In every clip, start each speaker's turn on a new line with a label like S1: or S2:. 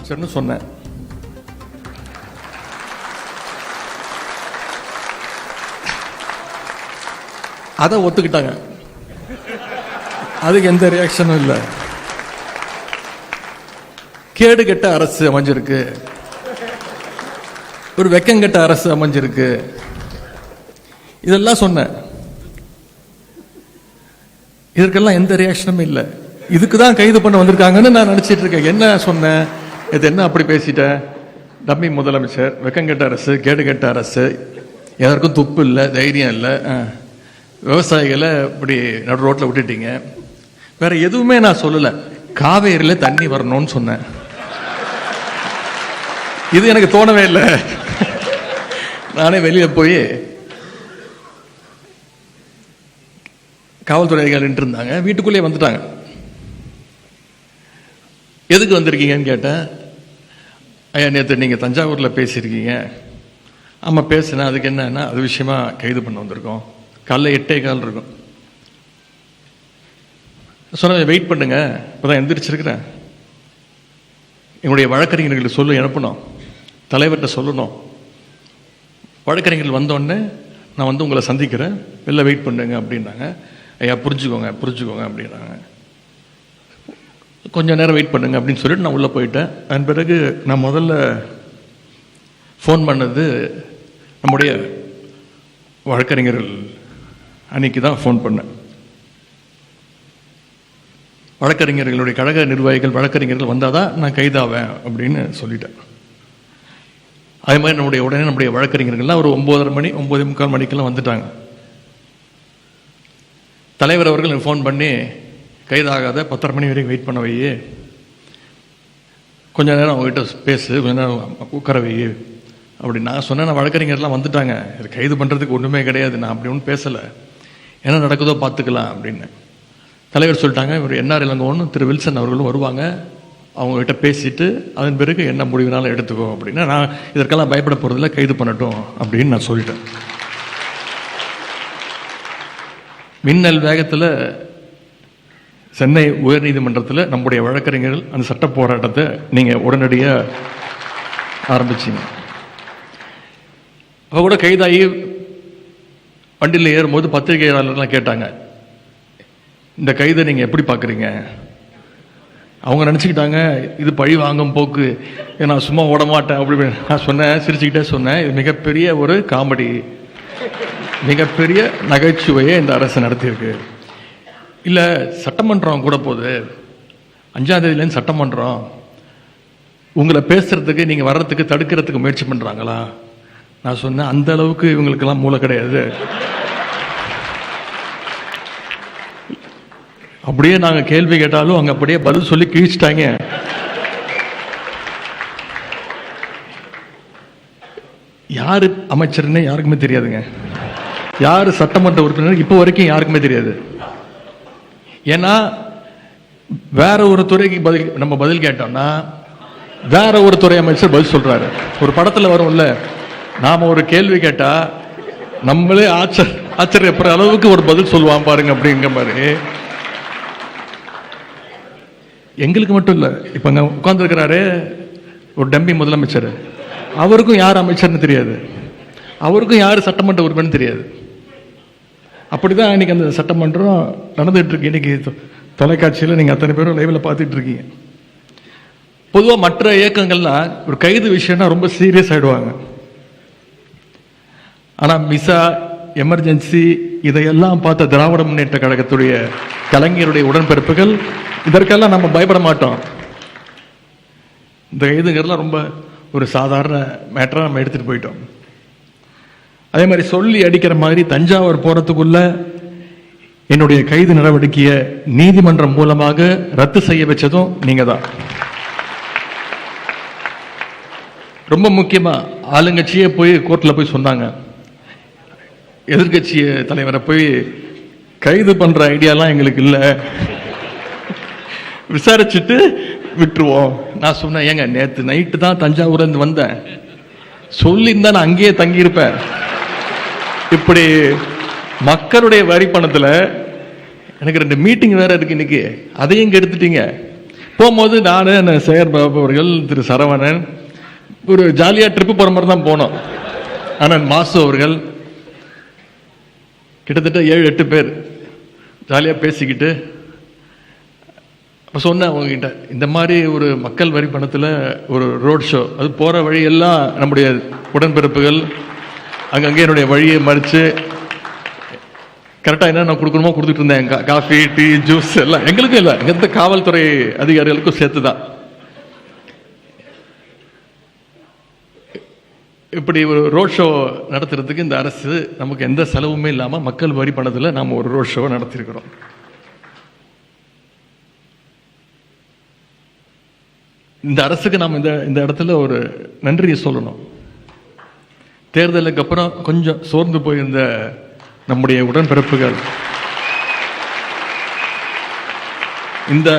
S1: முதலமைச்சர்னு சொன்னேன். அதை ஒத்துக்கிட்டாங்க. அதுக்கு எந்த ரியாக்ஷனும் இல்லை. கேடு கெட்ட அரசு அமைஞ்சிருக்கு, ஒரு வெக்கங்கெட்ட அரசு அமைஞ்சிருக்கு, இதெல்லாம் சொன்னேன். இதற்கெல்லாம் எந்த ரியாக்ஷனும் இல்லை. இதுக்கு தான் கைது பண்ண வந்திருக்காங்கன்னு நான் நினைச்சிட்டு இருக்கேன். என்ன சொன்னேன்? இது என்ன அப்படி பேசிட்டேன்? டம்மி முதலமைச்சர், வெக்கங்கெட்ட அரசு, கேடு கெட்ட அரசு, எதற்கும் துப்பு இல்லை, தைரியம் இல்லை, விவசாயிகளை இப்படி நடு ரோட்டில் விட்டுட்டீங்க. வேற எதுவுமே நான் சொல்லலை. காவேரியில் தண்ணி வரணும்னு சொன்னேன். இது எனக்கு தோணவே இல்லை. நானே வெளியில போய் காவல்துறை அதிகாரி இருந்தாங்க, வீட்டுக்குள்ளேயே வந்துட்டாங்க. எதுக்கு வந்திருக்கீங்கன்னு கேட்டேன். ஐயா, நேற்று நீங்கள் தஞ்சாவூரில் பேசியிருக்கீங்க. ஆமாம் பேசுனேன். அதுக்கு என்னன்னா, அது விஷயமா கைது பண்ண வந்திருக்கோம். காலைல 8:15 இருக்கும். சொன்ன வெயிட் பண்ணுங்க, இப்போதான் எந்திரிச்சிருக்கிறேன். என்னுடைய வழக்கறிஞர்களுக்கு சொல்லு அனுப்பணும், தலைவர்கிட்ட சொல்லணும். வழக்கறிஞர்கள் வந்தோடனே நான் வந்து உங்களை சந்திக்கிறேன், வெளில வெயிட் பண்ணுங்க அப்படின்னாங்க. ஐயா புரிஞ்சுக்கோங்க புரிஞ்சுக்கோங்க அப்படின்னாங்க. கொஞ்சம் நேரம் வெயிட் பண்ணுங்க அப்படின்னு சொல்லிட்டு நான் உள்ளே போயிட்டேன். அதன் பிறகு நான் முதல்ல ஃபோன் பண்ணது நம்முடைய வழக்கறிஞர்கள் அன்னைக்கு தான் ஃபோன் பண்ணேன். வழக்கறிஞர்களுடைய கழக நிர்வாகிகள் வழக்கறிஞர்கள் வந்தால் தான் நான் கைதாவேன் அப்படின்னு சொல்லிட்டேன். அதே மாதிரி உடனே நம்முடைய வழக்கறிஞர்கள்லாம் ஒரு 9:30 மணி 9:45 மணிக்கெல்லாம் வந்துட்டாங்க. தலைவர் அவர்கள் ஃபோன் பண்ணி, கைதாகாத 10:30 மணி வரைக்கும் வெயிட் பண்ண வை, கொஞ்ச நேரம் அவங்ககிட்ட பேசு, கொஞ்ச நேரம் உட்கார வை அப்படி நான் சொன்னேன். நான் வழக்கறிஞர்லாம் வந்துட்டாங்க, இது கைது பண்ணுறதுக்கு ஒன்றுமே கிடையாது, நான் அப்படி ஒன்றும் பேசலை, என்ன நடக்குதோ பார்த்துக்கலாம் அப்படின்னு. தலைவர் சொல்லிட்டாங்க, இவர் என்ஆர் இளங்கோன்னு திரு வில்சன் அவர்களும் வருவாங்க, அவங்ககிட்ட பேசிட்டு அதன் பிறகு என்ன முடிவுனாலும் எடுத்துக்கோ அப்படின்னா, நான் இதற்கெல்லாம் பயப்பட போகிறதில்ல, கைது பண்ணட்டும் அப்படின்னு நான் சொல்லிட்டேன். மின்னல் வேகத்தில் சென்னை உயர்நீதிமன்றத்தில் நம்முடைய வழக்கறிஞர்கள் அந்த சட்ட போராட்டத்தை நீங்கள் உடனடியாக ஆரம்பிச்சிங்க. அவ கூட கைதாகி வண்டியில் ஏறும்போது பத்திரிகையாளர்லாம் கேட்டாங்க, இந்த கைதை நீங்கள் எப்படி பார்க்குறீங்க? அவங்க நினச்சிக்கிட்டாங்க இது பழி வாங்கும் போக்கு, நான் சும்மா ஓட மாட்டேன் அப்படி. நான் சொன்னேன், சிரிச்சுக்கிட்டே சொன்னேன், இது மிகப்பெரிய ஒரு காமெடி, மிகப்பெரிய நகைச்சுவையை இந்த அரசு நடத்தியிருக்கு. இல்லை சட்டமன்றம் கூட போகுது, 5ஆம் தேதியிலேருந்து சட்டமன்றம், உங்களை பேசுறதுக்கு நீங்கள் வர்றதுக்கு தடுக்கிறதுக்கு முயற்சி பண்ணுறாங்களா? நான் சொன்னேன், அந்த அளவுக்கு இவங்களுக்கெல்லாம் மூளை கிடையாது. அப்படியே நாங்கள் கேள்வி கேட்டாலும் அங்கே அப்படியே பதில் சொல்லி கிழிச்சிட்டாங்க. யாரு அமைச்சர்னு யாருக்குமே தெரியாதுங்க, யாரு சட்டமன்ற உறுப்பினர் இப்போ வரைக்கும் யாருக்குமே தெரியாது. ஏன்னா வேற ஒரு துறைக்கு நம்ம பதில் கேட்டோம்னா வேற ஒரு துறை அமைச்சர் பதில் சொல்றாரு. ஒரு படத்துல வரும்ல, நாம ஒரு கேள்வி கேட்டா நம்மளே ஆச்சரியப்படுற அளவுக்கு ஒரு பதில் சொல்லுவான் பாருங்க அப்படிங்கிற மாதிரி. எங்களுக்கு மட்டும் இல்லை, இப்ப அங்க உட்கார்ந்து இருக்கிறாரு ஒரு டம்பி முதலமைச்சர், அவருக்கும் யார் அமைச்சர்னு தெரியாது, அவருக்கும் யார் சட்டமன்ற உறுப்பினர் தெரியாது. அப்படிதான் இன்னைக்கு அந்த சட்டமன்றம் நடந்துட்டு இருக்கு. இன்னைக்கு தொலைக்காட்சியில் நீங்க அத்தனை பேரும் லைவ்ல பார்த்துட்டு இருக்கீங்க. பொதுவாக மற்ற இயக்கங்கள்லாம் ஒரு கைது விஷயம்னா ரொம்ப சீரியஸ் ஆயிடுவாங்க. ஆனா மிசா, எமர்ஜென்சி இதையெல்லாம் பார்த்த திராவிட முன்னேற்ற கழகத்துடைய கலைஞருடைய உடன்பிறப்புகள் இதற்கெல்லாம் நம்ம பயப்பட மாட்டோம். இந்த கைதுங்கிறதுலாம் ரொம்ப ஒரு சாதாரண மேட்டரா நம்ம எடுத்துட்டு போயிட்டோம். அதே மாதிரி சொல்லி அடிக்கிற மாதிரி தஞ்சாவூர் போறதுக்குள்ள என்னுடைய கைது நடவடிக்கையை நீதிமன்றம் மூலமாக ரத்து செய்ய வச்சதும் நீங்க தான். ரொம்ப முக்கியமா ஆளுங்கட்சியே போய் கோர்ட்ல போய் சொன்னாங்க, எதிர்கட்சி தலைவரை போய் கைது பண்ற ஐடியாலாம் எங்களுக்கு இல்லை, விசாரிச்சுட்டு விட்டுருவோம். நான் சொன்னேன், ஏங்க நேற்று நைட்டு தான் தஞ்சாவூர்ல இருந்து வந்தேன், சொல்லியிருந்தா நான் அங்கேயே தங்கியிருப்பேன். இப்படி மக்களுடைய வரி பணத்துல எனக்கு 2 மீட்டிங் வேற இருக்கு இன்னைக்கு, அதையும் எடுத்துட்டீங்க. போகும்போது நான் சேகர் பாபு அவர்கள், திரு சரவணன் ஒரு ஜாலியா ட்ரிப்பு போற மாதிரி தான் போனோம். அண்ணன் மாசு அவர்கள் கிட்டத்தட்ட 7-8 பேர் ஜாலியா பேசிக்கிட்டு சொன்னேன் அவங்ககிட்ட, இந்த மாதிரி ஒரு மக்கள் வரி பணத்தில் ஒரு ரோட் ஷோ, அது போகிற வழியெல்லாம் நம்முடைய உடன்பிறப்புகள் அங்கங்கே என்னுடைய வழியை மறித்து கரெக்டாக என்ன நான் கொடுக்கணுமோ கொடுத்துட்டு இருந்தேன். காஃபி, டீ, ஜூஸ் எல்லாம் எங்களுக்கும் இல்லை, எந்த காவல்துறை அதிகாரிகளுக்கும் சேர்த்து தான். இப்படி ஒரு ரோட் ஷோ நடத்துறதுக்கு இந்த அரசு நமக்கு எந்த செலவுமே இல்லாமல் மக்கள் வரி பணத்தில் நாம் ஒரு ரோட் ஷோவை நடத்தியிருக்கிறோம். இந்த அரசுக்கு நாம் இந்த இடத்துல ஒரு நன்றியை சொல்லணும். தேர்தலுக்கு அப்புறம் கொஞ்சம் சோர்ந்து போயிருந்த நம்முடைய உடன்பிறப்புகள் இந்த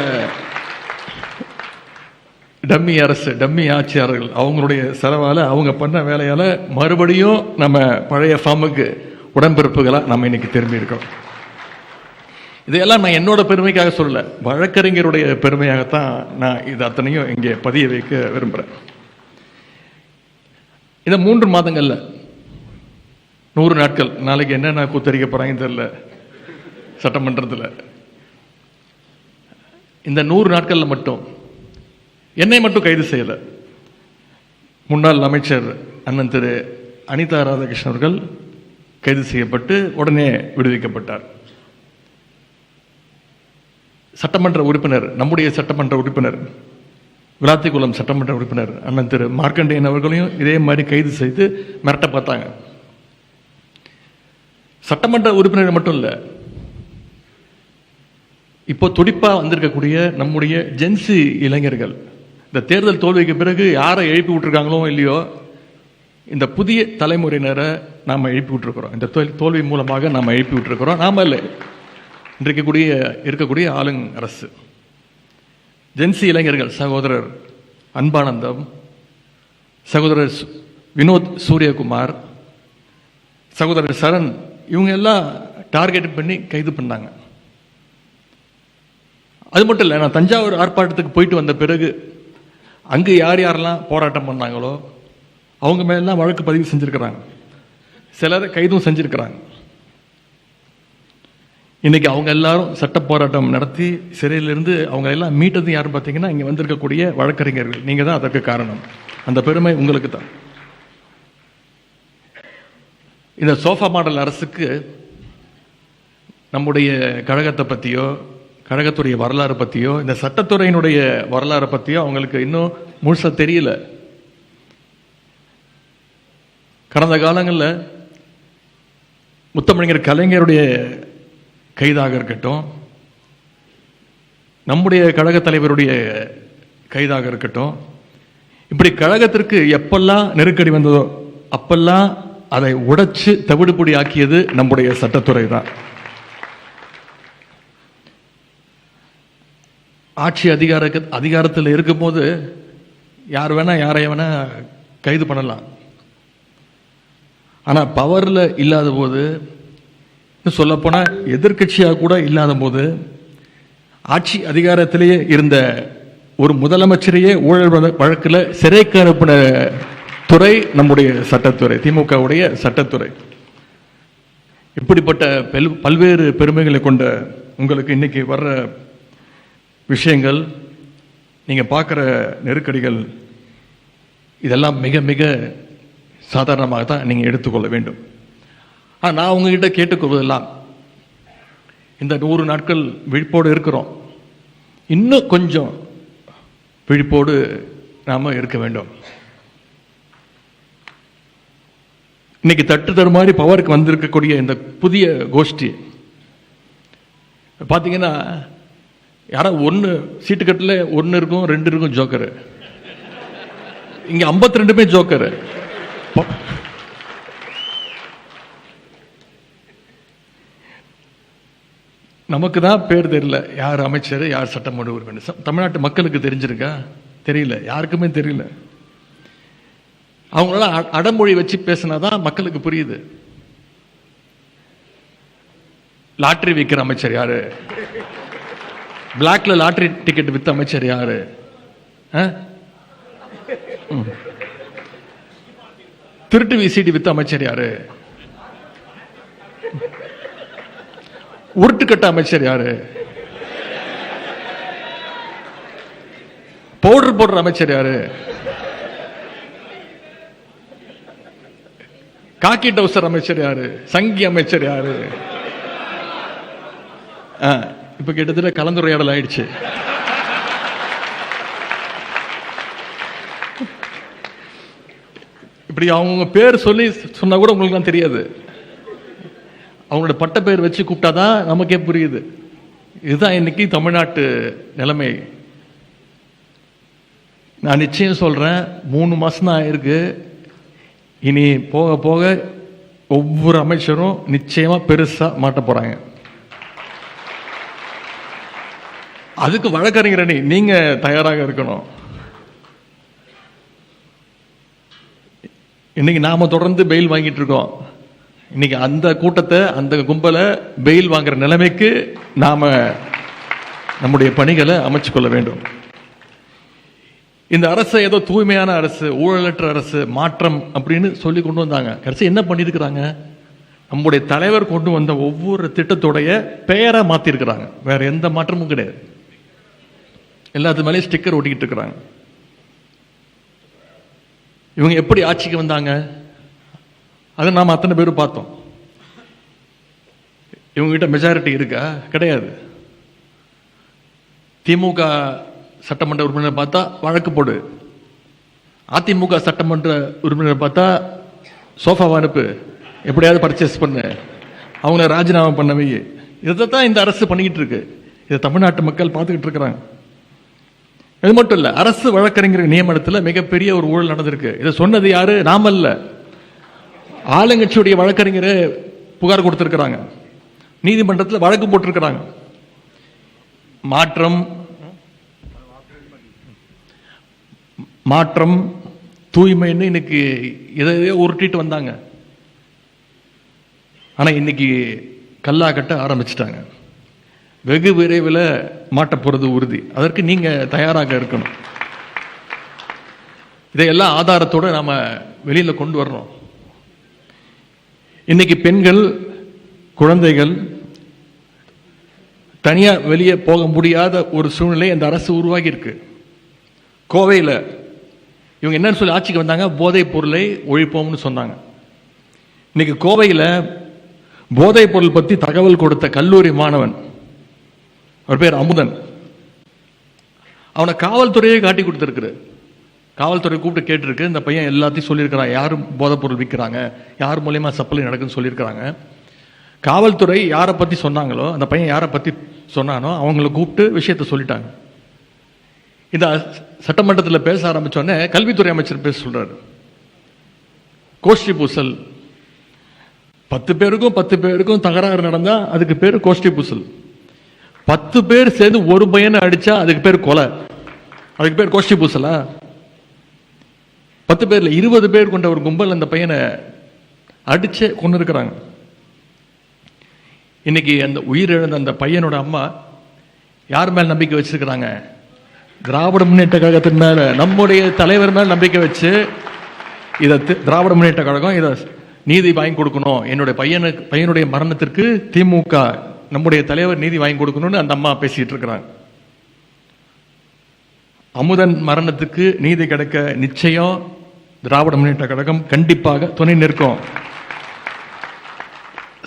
S1: டம்மி அரசு, டம்மி ஆட்சியாளர்கள் அவங்களுடைய செலவால், அவங்க பண்ண வேலையால் மறுபடியும் நம்ம பழைய ஃபார்முக்கு உடன்பிறப்புகளாக நம்ம இன்னைக்கு திரும்பி இருக்கோம். இதையெல்லாம் நான் என்னோட பெருமைக்காக சொல்லல, வழக்கறிஞருடைய பெருமையாகத்தான் நான் இது அத்தனையும் இங்கே பதிய வைக்க விரும்புகிறேன். இந்த 3 மாதங்கள்ல 100 நாட்கள், நாளைக்கு என்னென்ன கூத்தரிக்க போறாங்கன்னு தெரியல சட்டமன்றத்தில். இந்த 100 நாட்கள்ல மட்டும் என்னை மட்டும் கைது செய்யல, முன்னாள் அமைச்சர் அண்ணன் திரு அனிதா ராதாகிருஷ்ணன் அவர்கள் கைது செய்யப்பட்டு உடனே விடுவிக்கப்பட்டார். சட்டமன்ற உறுப்பினர், நம்முடைய சட்டமன்ற உறுப்பினர், விளாத்திக்குளம் சட்டமன்ற உறுப்பினர் அண்ணன் திரு மார்க்கண்டேயன் அவர்களையும் இதே மாதிரி கைது செய்து மிரட்ட பார்த்தாங்க. சட்டமன்ற உறுப்பினர் மட்டும் இல்லை, இப்போ துடிப்பா வந்திருக்கக்கூடிய நம்முடைய ஜென்சி இளைஞர்கள், இந்த தேர்தல் தோல்விக்கு பிறகு யாரை எழுப்பி விட்டுருக்காங்களோ இல்லையோ, இந்த புதிய தலைமுறையினரை நாம் எழுப்பி விட்டுருக்கிறோம். இந்த தோல்வி மூலமாக நாம் எழுப்பி விட்டுருக்கிறோம். நாம இல்லை, இன்றைக்கு இருக்கக்கூடிய ஆளுங் அரசு. ஜென்சி இளைஞர்கள் சகோதரர் அன்பானந்தம், சகோதரர் வினோத் சூரியகுமார், சகோதரர் சரண், இவங்க எல்லாம் டார்கெட் பண்ணி கைது பண்ணாங்க. அது மட்டும் இல்லை, நான் தஞ்சாவூர் ஆர்ப்பாட்டத்துக்கு போயிட்டு வந்த பிறகு அங்கு யார் யாரெல்லாம் போராட்டம் பண்ணாங்களோ அவங்க மேலாம் வழக்கு பதிவு செஞ்சிருக்கிறாங்க, சிலரை கைதும் செஞ்சிருக்கிறாங்க. இன்னைக்கு அவங்க எல்லாரும் சட்ட போராட்டம் நடத்தி சிறையிலிருந்து அவங்க எல்லாம் மீட்டது யாரும் பார்த்தீங்கன்னா இங்கே வந்திருக்கக்கூடிய வழக்கறிஞர்கள். நீங்கள் தான் அதற்கு காரணம். அந்த பெருமை உங்களுக்கு தான். இந்த சோஃபா மாடல் அரசுக்கு நம்முடைய கழகத்தை பற்றியோ, கழகத்துடைய வரலாறு பற்றியோ, இந்த சட்டத்துறையினுடைய வரலாறு பற்றியோ அவங்களுக்கு இன்னும் முழுசாக தெரியல. கடந்த காலங்களில் முத்தமிழர் கலைஞருடைய கைதாக இருக்கட்டும், நம்முடைய கழக தலைவருடைய கைதாக இருக்கட்டும், இப்படி கழகத்திற்கு எப்பெல்லாம் நெருக்கடி வந்ததோ அப்பெல்லாம் அதை உடைச்சு தவிடுபொடி ஆக்கியது நம்முடைய சட்டத்துறை தான். ஆட்சி அதிகாரத்தில் இருக்கும்போது யார் வேணா யாரை வேணா கைது பண்ணலாம். ஆனால் பவரில் இல்லாத போது, சொல்லப்போனால் எதிர்கட்சியாக கூட இல்லாத போது, ஆட்சி அதிகாரத்திலேயே இருந்த ஒரு முதலமைச்சரையே ஊழல் வழக்கில் சிறைக்கு அனுப்பின துறை நம்முடைய சட்டத்துறை, திமுகவுடைய சட்டத்துறை. இப்படிப்பட்ட பல்வேறு பெருமைகளை கொண்ட உங்களுக்கு இன்னைக்கு வர்ற விஷயங்கள், நீங்கள் பார்க்குற நெருக்கடிகள், இதெல்லாம் மிக மிக சாதாரணமாக தான் நீங்கள் எடுத்துக்கொள்ள வேண்டும். ஆனால் நான் உங்ககிட்ட கேட்டுக்கொள்வதெல்லாம், இந்த 100 நாட்கள் விழிப்போடு இருக்கிறோம், இன்னும் கொஞ்சம் விழிப்போடு நாம் இருக்க வேண்டும். இன்னைக்கு தட்டு தரு மாதிரி பவருக்கு வந்திருக்கக்கூடிய இந்த புதிய கோஷ்டி பார்த்தீங்கன்னா, யாரா ஒன்று சீட்டு கட்டில் 1 இருக்கும், 2 இருக்கும் ஜோக்கரு. இங்கே 52 ஜோக்கரு. நமக்கு தான் பேர் தெரியல, யார் அமைச்சர், யார் சட்டமன்ற உறுப்பினர். தமிழ்நாட்டு மக்களுக்கு தெரிஞ்சிருக்கா? தெரியல, யாருக்குமே தெரியல. அவங்களால அடமொழி வச்சு பேசினாதான் மக்களுக்கு புரியுது. லாட்டரி விற்கிற அமைச்சர் யாரு, பிளாக்ல லாட்டரி டிக்கெட் வித்த அமைச்சர் யாரு? திருட்டு விசிடி வித்த அமைச்சர் யாரு? உருட்டுக்கட்ட அமைச்சர் யாரு? பவுடர் போடுற அமைச்சர் யாரு? காக்கி டவுசர் அமைச்சர் யாரு? சங்கி அமைச்சர் யாரு? இப்ப கிட்டத்தட்ட கலந்துரையாடல் ஆயிடுச்சு. இப்படி அவங்க பேர் சொல்லி சொன்னா கூட உங்களுக்கு தெரியாது. அவங்களோட பட்ட பேர் வச்சு கூப்பிட்டாதான் நமக்கே புரியுது. இதுதான் இன்னைக்கு தமிழ்நாட்டு நிலைமை. நான் நிச்சயம் சொல்றேன், 3 மாசம் தான் ஆயிருக்கு. இனி போக போக ஒவ்வொரு அமைச்சரும் நிச்சயமா பெருசா மாட்ட போறாங்க. அதுக்கு வழக்கறிஞர் நீங்க தயாராக இருக்கணும். இன்னைக்கு நாம தொடர்ந்து பெயில் வாங்கிட்டு இருக்கோம். இன்னைக்கு அந்த கூட்டத்தை, அந்த கும்பலை பெயில் வாங்குற நிலைமைக்கு நாம நம்முடைய பணிகளை அமைச்சு கொள்ள வேண்டும். இந்த அரசு ஏதோ தூய்மையான அரசு, ஊழலற்ற அரசு, மாற்றம் அப்படின்னு சொல்லி கொண்டு வந்தாங்க. கடைசி என்ன பண்ணிருக்கிறாங்க? நம்முடைய தலைவர் கொண்டு வந்த ஒவ்வொரு திட்டத்துடைய பெயரை மாத்திருக்கிறாங்க. வேற எந்த மாற்றமும் கிடையாது. எல்லாத்து மேலேயும் ஸ்டிக்கர் ஒட்டிக்கிட்டு இருக்கிறாங்க. இவங்க எப்படி ஆட்சிக்கு வந்தாங்க? அதை நாம அத்தனை பேரும் பார்த்தோம். இவங்க கிட்ட மெஜாரிட்டி இருக்கா? கிடையாது. திமுக சட்டமன்ற உறுப்பினர் பார்த்தா வழக்கு போடு, அதிமுக சட்டமன்ற உறுப்பினர் பார்த்தா சோஃபாவை அனுப்பு, எப்படியாவது பர்ச்சேஸ் பண்ணு, அவங்கள ராஜினாமா பண்ணவே. இதைத்தான் இந்த அரசு பண்ணிக்கிட்டு இருக்கு. இதை தமிழ்நாட்டு மக்கள் பார்த்துக்கிட்டு இருக்கிறாங்க. இது மட்டும் இல்ல, அரசு வழக்கறிஞர் நியமனத்தில் மிகப்பெரிய ஒரு ஊழல் நடந்திருக்கு. இதை சொன்னது யாரு? நாம இல்ல, ஆளுங்கட்சியுடைய வழக்கறிஞர் புகார் கொடுத்திருக்கிறாங்க, நீதிமன்றத்தில் வழக்கு போட்டிருக்கிறாங்க. மாற்றம் தூய்மைன்னு இன்னைக்கு இதையே உருட்டிட்டு வந்தாங்க. ஆனா இன்னைக்கு கல்லா கட்ட ஆரம்பிச்சிட்டாங்க. வெகு விரைவில் மாட்ட போறது உறுதி. அதற்கு நீங்க தயாராக இருக்கணும். இதையெல்லாம் ஆதாரத்தோட நாம வெளியில கொண்டு வரணும். இன்னைக்கு பெண்கள், குழந்தைகள் தனியா வெளியே போக முடியாத ஒரு சூழ்நிலை இந்த அரசு உருவாகி இருக்கு. கோவையில் இவங்க என்னன்னு சொல்லி ஆட்சிக்கு வந்தாங்க? போதைப் பொருளை ஒழிப்போம்னு சொன்னாங்க. இன்னைக்கு கோவையில் போதைப் பொருள் பத்தி தகவல் கொடுத்த கல்லூரி மாணவன், அவர் பேர் அமுதன், அவனை காவல்துறையே காட்டி கொடுத்துருக்கு. காவல்துறை கூப்பிட்டு கேட்டிருக்கு. இந்த பையன் எல்லாத்தையும் சொல்லியிருக்கிறான், யாரும் போதைப் பொருள் விற்கிறாங்க, யார் மூலயமா சப்ளை நடக்குன்னு சொல்லியிருக்கிறாங்க. காவல்துறை யாரை பத்தி சொன்னாங்களோ, அந்த பையன் யாரை பத்தி சொன்னானோ அவங்களை கூப்பிட்டு விஷயத்த சொல்லிட்டாங்க. இந்த சட்டமன்றத்தில் பேச ஆரம்பிச்சோடனே கல்வித்துறை அமைச்சர் பேச சொல்றாரு. கோஷ்டி பூசல், 10 பேருக்கும் தகராறு நடந்தா அதுக்கு பேரு கோஷ்டி பூசல். 10 பேர் சேர்ந்து ஒரு பையனை அடிச்சா அதுக்கு பேர் கொலை, அதுக்கு பேர் கோஷ்டி பூசலா? 10 பேர்ல 20 பேர் கொண்ட ஒரு கும்பல் அந்த பையனை அடிச்சு கொண்டு இருக்கிறாங்க. இன்னைக்கு அந்த உயிரிழந்த அந்த பையனோட அம்மா யார் மேல் நம்பிக்கை வச்சிருக்கிறாங்க? திராவிட முன்னேற்ற கழகத்தின் மேல, நம்முடைய தலைவர் மேல் நம்பிக்கை வச்சு இதை திராவிட முன்னேற்ற கழகம் இதை நீதி வாங்கி கொடுக்கணும், என்னுடைய பையனுடைய மரணத்திற்கு திமுக நம்முடைய தலைவர் நீதி வாங்கி கொடுக்கணும்னு அந்த அம்மா பேசிட்டு இருக்கிறாங்க. அமுதன் மரணத்துக்கு நீதி கிடைக்க நிச்சயம் திராவிட முன்னேற்ற கழகம் கண்டிப்பாக துணை நிற்கும்.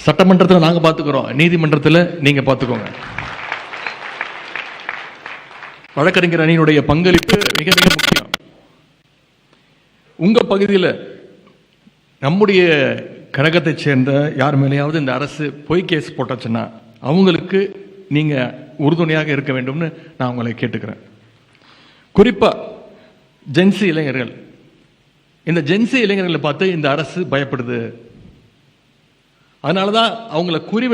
S1: சட்டமன்றத்தில் நாங்க பார்த்துக்கிறோம், நீதிமன்றத்தில் நீங்க பார்த்துக்கோங்க. வழக்கறிஞர் அணியினுடைய பங்களிப்பு மிக மிக முக்கியம். உங்க பகுதியில் நம்முடைய கழகத்தை சேர்ந்த யார் மேலேயாவது இந்த அரசு பொய் கேஸ் போட்டாச்சுன்னா அவங்களுக்கு நீங்க உறுதுணையாக இருக்க வேண்டும்னு நான் உங்களை கேட்டுக்கிறேன். குறிப்பா ஜென்சி இளைஞர்கள், இந்த ஜென்சி இளைஞர்களை பார்த்து இந்த அரசு பயப்படுது. அதனாலதான் அவங்கள குறி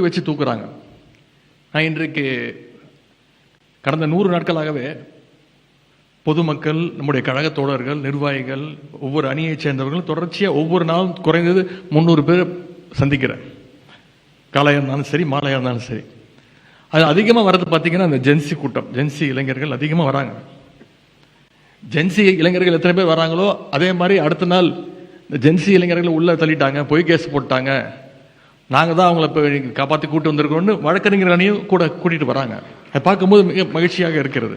S1: வச்சு தூக்குறாங்க. நான் இன்றைக்கு கடந்த 100 நாட்களாகவே பொதுமக்கள், நம்முடைய கழக தோழர்கள், நிர்வாகிகள், ஒவ்வொரு அணியைச் சேர்ந்தவர்கள் தொடர்ச்சியாக ஒவ்வொரு நாளும் குறைந்தது 300 பேர் சந்திக்கிறேன். காலையாக இருந்தாலும் சரி, மாலையாக இருந்தாலும் சரி. அது அதிகமாக வர்றது பார்த்தீங்கன்னா அந்த ஜென்சி கூட்டம், ஜென்சி இளைஞர்கள் அதிகமாக வராங்க. ஜென்சி இளைஞர்கள் எத்தனை பேர் வராங்களோ அதே மாதிரி அடுத்த நாள் இந்த ஜென்சி இளைஞர்கள் உள்ளே தள்ளிட்டாங்க, பொய் கேஸ் போட்டாங்க, நாங்கள் தான் அவங்கள இப்போ காப்பாற்றி கூட்டு வந்திருக்கோம்னு வழக்கறிஞர் அணியும் கூட கூட்டிகிட்டு வராங்க. அதை பார்க்கும்போது மிக மகிழ்ச்சியாக இருக்கிறது.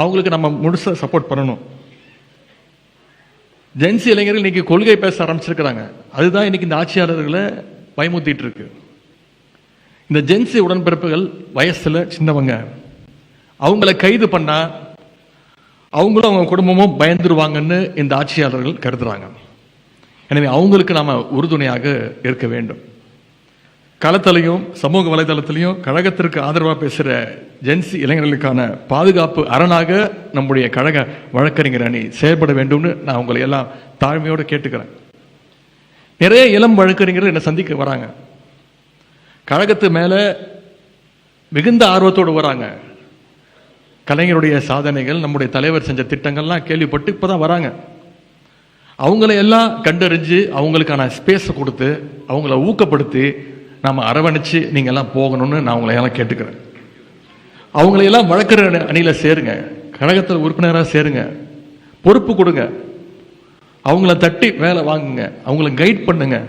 S1: அவங்களுக்கு நம்ம முழுசாக சப்போர்ட் பண்ணணும். ஜென்சி இளைஞர்கள் இன்னைக்கு கொள்கை பேச ஆரம்பிச்சிருக்கிறாங்க. அதுதான் இன்னைக்கு இந்த ஆட்சியாளர்களை பயமுத்திட்டு இருக்கு. இந்த ஜென்சி உடன்பிறப்புகள் வயசுல சின்னவங்க, அவங்கள கைது பண்ணா அவங்களும் அவங்க குடும்பமும் பயந்துருவாங்கன்னு இந்த ஆட்சியாளர்கள் கருதுறாங்க. எனவே அவங்களுக்கு நாம உறுதுணையாக இருக்க வேண்டும். களத்திலையும் சமூக வலைதளத்திலையும் கழகத்திற்கு ஆதரவாக பேசுகிற ஜென்சி இளைஞர்களுக்கான பாதுகாப்பு அரணாக நம்முடைய கழக வழக்கறிஞர் அணி செயல்பட வேண்டும்னு நான் உங்களை எல்லாம் தாழ்மையோடு கேட்டுக்கிறேன். நிறைய இளம் வழக்கறிஞர்கள் என்னை சந்திக்க வராங்க. கழகத்து மேல மிகுந்த ஆர்வத்தோடு வராங்க. கலைஞருடைய சாதனைகள், நம்முடைய தலைவர் செஞ்ச திட்டங்கள்லாம் கேள்விப்பட்டு இப்போதான் வராங்க. அவங்களை எல்லாம் கண்டறிஞ்சு அவங்களுக்கான ஸ்பேஸை கொடுத்து அவங்கள ஊக்கப்படுத்தி நாம் அரவணைச்சு நீங்கள் எல்லாம் போகணும்னு நான் உங்களை எல்லாம் கேட்டுக்கிறேன். அவங்களையெல்லாம் வழக்கறிஞர் அணியில் சேருங்க, கழகத்தில் உறுப்பினராக சேருங்க, பொறுப்பு கொடுங்க, அவங்கள தட்டி வேலை வாங்குங்க, அவங்கள கைட் பண்ணுங்க.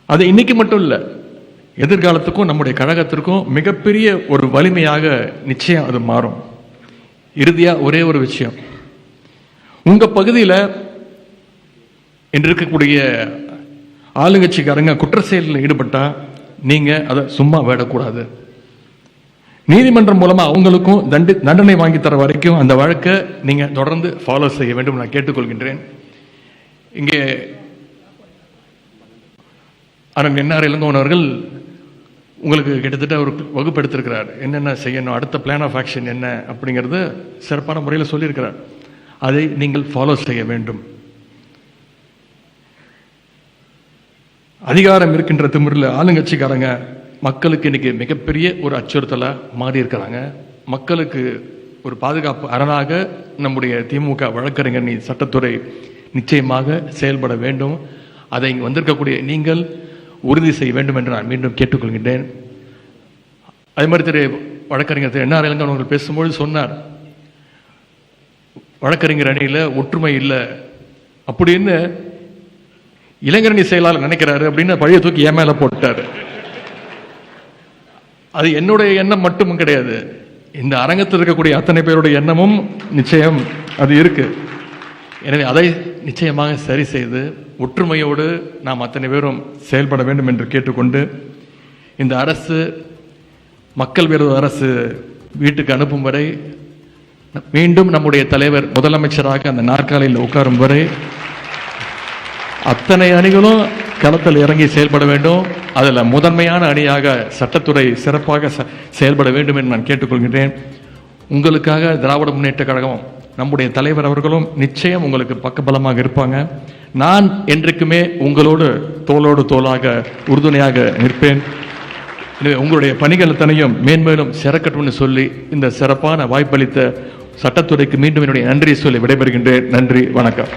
S1: அது இன்னைக்கு மட்டும் இல்லை, எதிர்காலத்துக்கும் நம்முடைய கழகத்திற்கும் மிகப்பெரிய ஒரு வலிமையாக நிச்சயம் அது மாறும். இறுதியாக ஒரே ஒரு விஷயம், உங்கள் பகுதியில் இன்று இருக்கக்கூடிய ஆளுங்கட்சிக்காரங்க குற்ற செயலில் ஈடுபட்டா நீங்க அதை சும்மா விடக்கூடாது. நீதிமன்றம் மூலமா அவங்களுக்கும் தண்டனை வாங்கி தர வரைக்கும் அந்த வழக்கை நீங்க தொடர்ந்து ஃபாலோ செய்ய வேண்டும் நான் கேட்டுக்கொள்கின்றேன். இங்கே அண்ணன் என்ஆர் இளங்கோவன் அவர்கள் உங்களுக்கு கிட்டத்தட்ட ஒரு வகுப்பு எடுத்திருக்கிறார். என்னென்ன செய்யணும், அடுத்த பிளான் ஆஃப் ஆக்ஷன் என்ன அப்படிங்கிறது சிறப்பான முறையில் சொல்லியிருக்கிறார். அதை நீங்கள் ஃபாலோ செய்ய வேண்டும். அதிகாரம் இருக்கின்ற திமிரில் ஆளுங்கட்சிக்காரங்க மக்களுக்கு இன்னைக்கு மிகப்பெரிய ஒரு அச்சுறுத்தலை மாறி இருக்கிறாங்க. மக்களுக்கு ஒரு பாதுகாப்பு அரணாக நம்முடைய திமுக வழக்கறிஞர் சட்டத்துறை நிச்சயமாக செயல்பட வேண்டும். அதை இங்கு வந்திருக்கக்கூடிய நீங்கள் உறுதி செய்ய வேண்டும் என்று நான் மீண்டும் கேட்டுக்கொள்கின்றேன். அதே மாதிரி வழக்கறிஞர் திரு என்ஆர் இளங்கோவன் அவர்கள் பேசும்போது சொன்னார், வழக்கறிஞர் அணியில் ஒற்றுமை இல்லை அப்படின்னு இளைஞரணி செயலாளர் நினைக்கிறாரு அப்படின்னு பழைய தூக்கி என் மேல போட்டாரு. அது என்னுடைய எண்ணம் மட்டும் கிடையாது, இந்த அரங்கத்தில் இருக்கக்கூடிய அத்தனை பேருடைய எண்ணமும் நிச்சயம் அது இருக்கு. எனவே அதை நிச்சயமாக சரி செய்து ஒற்றுமையோடு நாம் அத்தனை பேரும் செயல்பட வேண்டும் என்று கேட்டுக்கொண்டு, இந்த அரசு மக்கள் விரோத அரசு வீட்டுக்கு அனுப்பும் வரை, மீண்டும் நம்முடைய தலைவர் முதலமைச்சராக அந்த நாற்காலியில் உட்காரும் வரை அத்தனை அணிகளும் களத்தில் இறங்கி செயல்பட வேண்டும். அதில் முதன்மையான அணியாக சட்டத்துறை சிறப்பாக செயல்பட வேண்டும் என்று நான் கேட்டுக்கொள்கின்றேன். உங்களுக்காக திராவிட முன்னேற்ற கழகம் நம்முடைய தலைவர் அவர்களும் நிச்சயம் உங்களுக்கு பக்கபலமாக இருப்பாங்க. நான் என்றைக்குமே உங்களோடு தோளோடு தோளாக உறுதுணையாக நிற்பேன். உங்களுடைய பணிகள் அத்தனையும் மேன்மேலும் சிறக்கட்டும்னு சொல்லி இந்த சிறப்பான வாய்ப்பளித்த சட்டத்துறைக்கு மீண்டும் என்னுடைய நன்றியை சொல்லி விடைபெறுகின்றேன். நன்றி, வணக்கம்.